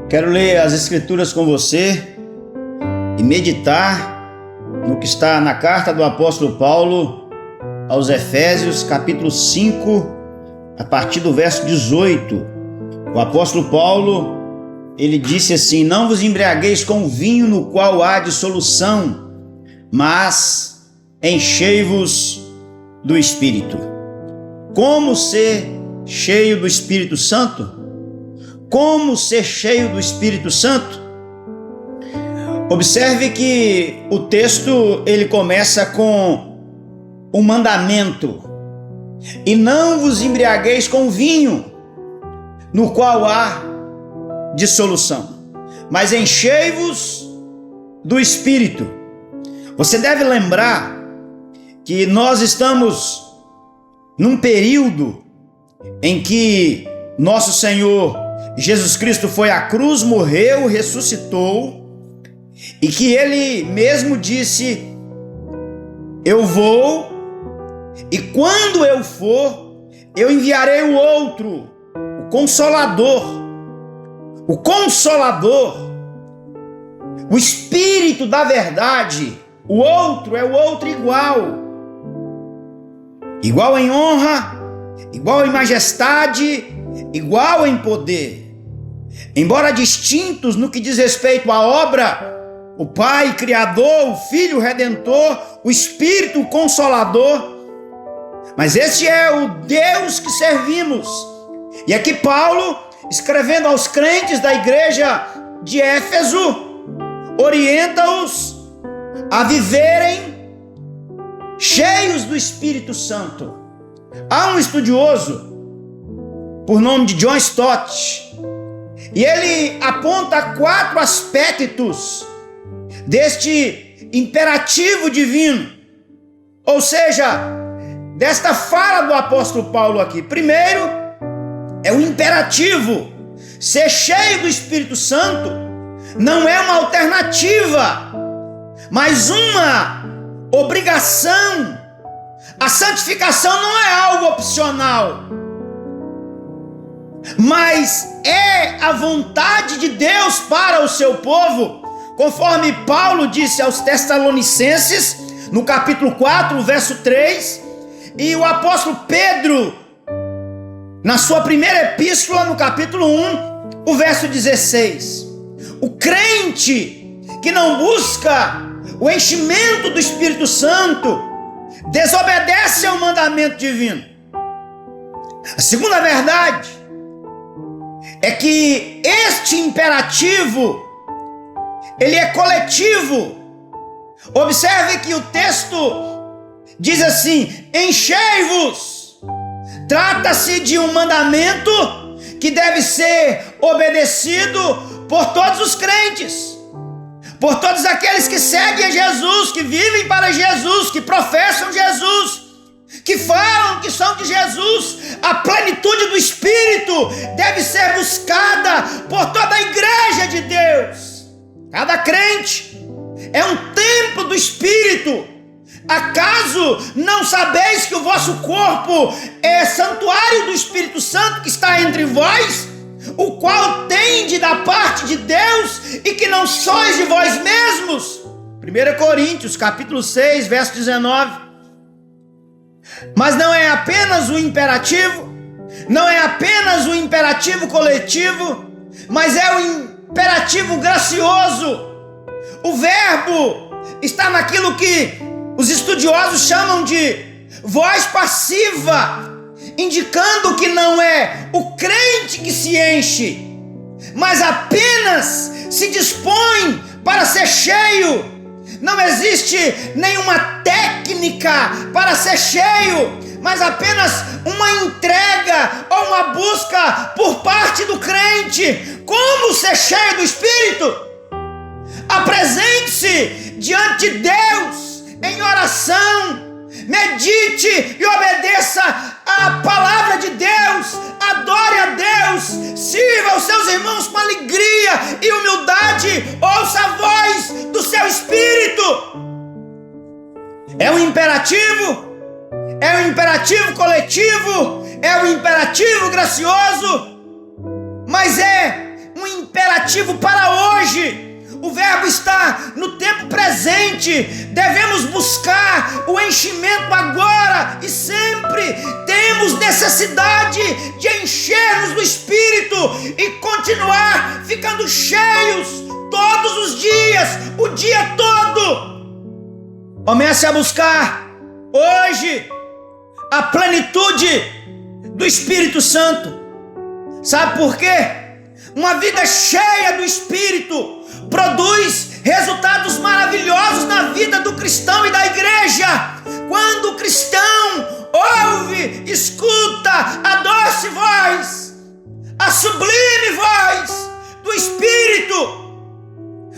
Quero ler as Escrituras com você e meditar no que está na carta do apóstolo Paulo aos Efésios, capítulo 5, a partir do verso 18. O apóstolo Paulo, ele disse assim: não vos embriagueis com vinho no qual há dissolução, mas enchei-vos do Espírito. Como ser cheio do Espírito Santo? Como ser cheio do Espírito Santo? Observe que o texto ele começa com um mandamento: e não vos embriagueis com vinho, no qual há dissolução, mas enchei-vos do Espírito. Você deve lembrar que nós estamos num período em que nosso Senhor Jesus Cristo foi à cruz, morreu, ressuscitou, e que ele mesmo disse: eu vou, e quando eu for, eu enviarei o outro, o Consolador, o Espírito da verdade. O outro é o outro igual em honra, igual em majestade, igual em poder. Embora distintos no que diz respeito à obra, o Pai Criador, o Filho Redentor, o Espírito Consolador, mas este é o Deus que servimos. E aqui Paulo, escrevendo aos crentes da igreja de Éfeso, orienta-os a viverem cheios do Espírito Santo. Há um estudioso por nome de John Stott, e ele aponta 4 aspectos deste imperativo divino, ou seja, desta fala do apóstolo Paulo aqui. Primeiro, é o imperativo. Ser cheio do Espírito Santo não é uma alternativa, mas uma obrigação. A santificação não é algo opcional, mas é a vontade de Deus para o seu povo, conforme Paulo disse aos Tessalonicenses, no capítulo 4, verso 3, e o apóstolo Pedro, na sua primeira epístola, no capítulo 1, o verso 16. O crente que não busca o enchimento do Espírito Santo desobedece ao mandamento divino. A segunda verdade é que este imperativo, ele é coletivo. Observe que o texto diz assim: enchei-vos. Trata-se de um mandamento que deve ser obedecido por todos os crentes, por todos aqueles que seguem a Jesus, que vivem para Jesus, que professam Jesus, que falam que são de Jesus. A plenitude do Espírito deve ser buscada por toda a igreja de Deus. Cada crente é um templo do Espírito. Acaso não sabeis que o vosso corpo é santuário do Espírito Santo que está entre vós, o qual tende da parte de Deus, e que não sois de vós mesmos? 1 Coríntios, capítulo 6, verso 19. Mas não é apenas o imperativo, não é apenas o imperativo coletivo, mas é o imperativo gracioso. O verbo está naquilo que os estudiosos chamam de voz passiva, indicando que não é o crente que se enche, mas apenas se dispõe para ser cheio. Não existe nenhuma técnica para ser cheio, mas apenas uma entrega ou uma busca por parte do crente. Como ser cheio do Espírito? Apresente-se diante de Deus em oração, medite e obedeça a palavra de Deus, adore a Deus, sirva os seus irmãos com alegria e humildade, ouça a voz do seu Espírito. É um imperativo, é um imperativo coletivo, é um imperativo gracioso, mas é um imperativo para hoje. O verbo está no tempo presente. Devemos buscar o enchimento agora e sempre. Temos necessidade de encher-nos do Espírito e continuar ficando cheios todos os dias, o dia todo. Comece a buscar hoje a plenitude do Espírito Santo. Sabe por quê? Uma vida cheia do Espírito produz resultados maravilhosos na vida do cristão e da igreja. Quando o cristão ouve, escuta a doce voz, a sublime voz do Espírito,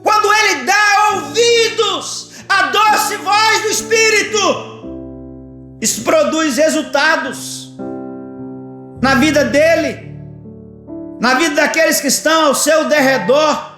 quando ele dá ouvidos à doce voz do Espírito, isso produz resultados na vida dele, na vida daqueles que estão ao seu derredor.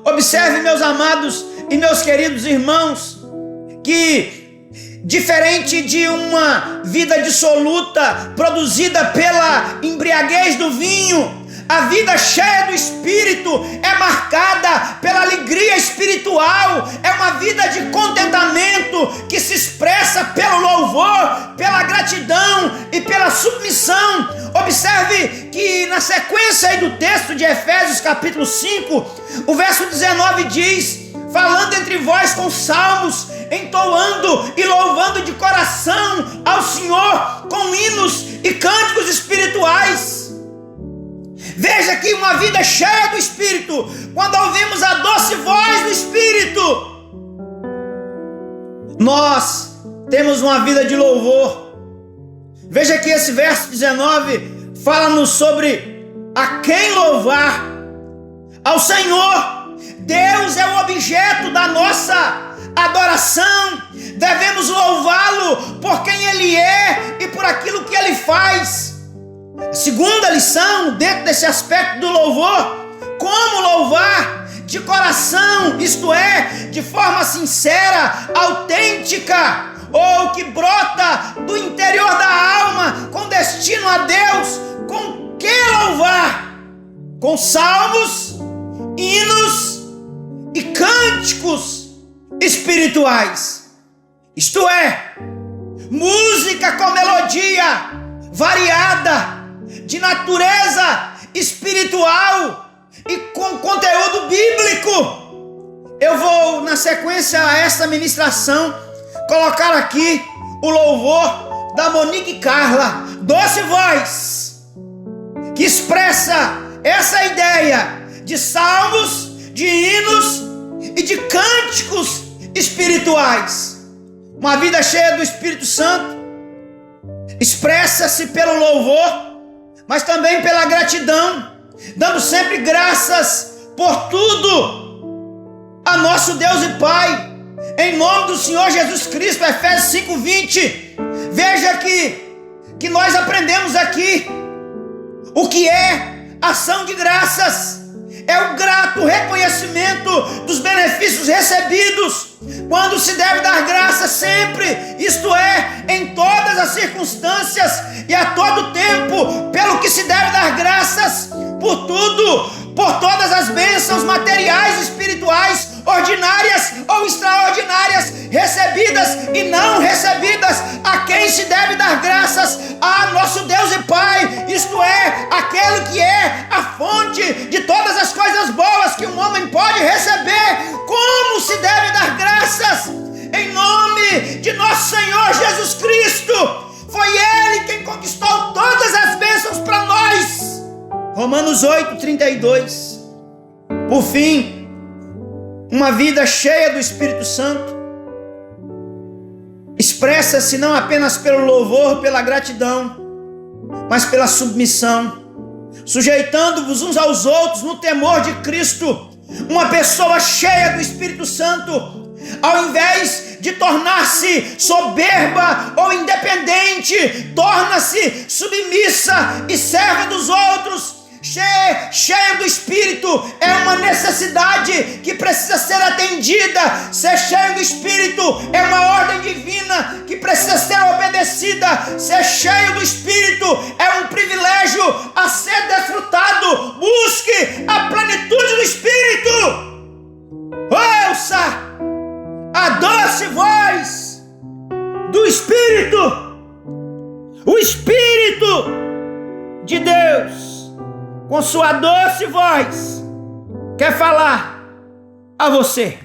Observe, meus amados e meus queridos irmãos, que diferente de uma vida dissoluta produzida pela embriaguez do vinho, a vida cheia do Espírito é marcada pela alegria espiritual. É uma vida de contentamento que se expressa pelo louvor, pela gratidão e pela submissão. Observe que na sequência aí do texto de Efésios capítulo 5, o verso 19 diz: falando entre vós com salmos, entoando e louvando de coração ao Senhor com hinos e cânticos espirituais. Veja que uma vida cheia do Espírito, quando ouvimos a doce voz do Espírito, nós temos uma vida de louvor. Veja que esse verso 19 fala-nos sobre a quem louvar. Ao Senhor. Deus é o objeto da nossa adoração. Devemos louvá-lo por quem Ele é e por aquilo que Ele faz. A segunda lição dentro desse aspecto do louvor: como louvar de coração, isto é, de forma sincera, autêntica, ou que brota do interior da alma, com destino a Deus. Com que louvar? Com salmos, hinos e cânticos espirituais, isto é, música com melodia variada, de natureza espiritual e com conteúdo bíblico. Eu vou, na sequência a esta ministração, colocar aqui o louvor da Monique Carla, doce voz, que expressa essa ideia de salmos, de hinos e de cânticos espirituais. Uma vida cheia do Espírito Santo expressa-se pelo louvor, mas também pela gratidão, dando sempre graças por tudo a nosso Deus e Pai, em nome do Senhor Jesus Cristo. Efésios 5:20. Veja que nós aprendemos aqui o que é ação de graças. É o grato reconhecimento dos benefícios recebidos, quando se deve dar graças sempre, isto é, em todas as circunstâncias e a todo tempo, pelo que se deve dar graças por tudo, por todas as bênçãos materiais e espirituais, ordinárias ou extraordinárias, recebidas e não recebidas, a quem se deve dar graças? A nosso Deus e Pai, isto é, aquele que é a fonte de todas as coisas boas que um homem pode receber. Como se deve dar graças? Em nome de nosso Senhor Jesus Cristo. Foi Ele quem conquistou todas as bênçãos para nós. Romanos 8:32. Por fim, uma vida cheia do Espírito Santo expressa-se não apenas pelo louvor, pela gratidão, mas pela submissão, sujeitando-vos uns aos outros no temor de Cristo. Uma pessoa cheia do Espírito Santo, ao invés de tornar-se soberba ou independente, torna-se submissa e serva dos outros, cheio do Espírito é uma necessidade que precisa ser atendida. Ser cheio do Espírito é uma ordem divina que precisa ser obedecida. Ser cheio do Espírito é um privilégio a ser desfrutado. Busque a plenitude do Espírito. Ouça a doce voz do Espírito. O Espírito de Deus, com sua doce voz, quer falar a você.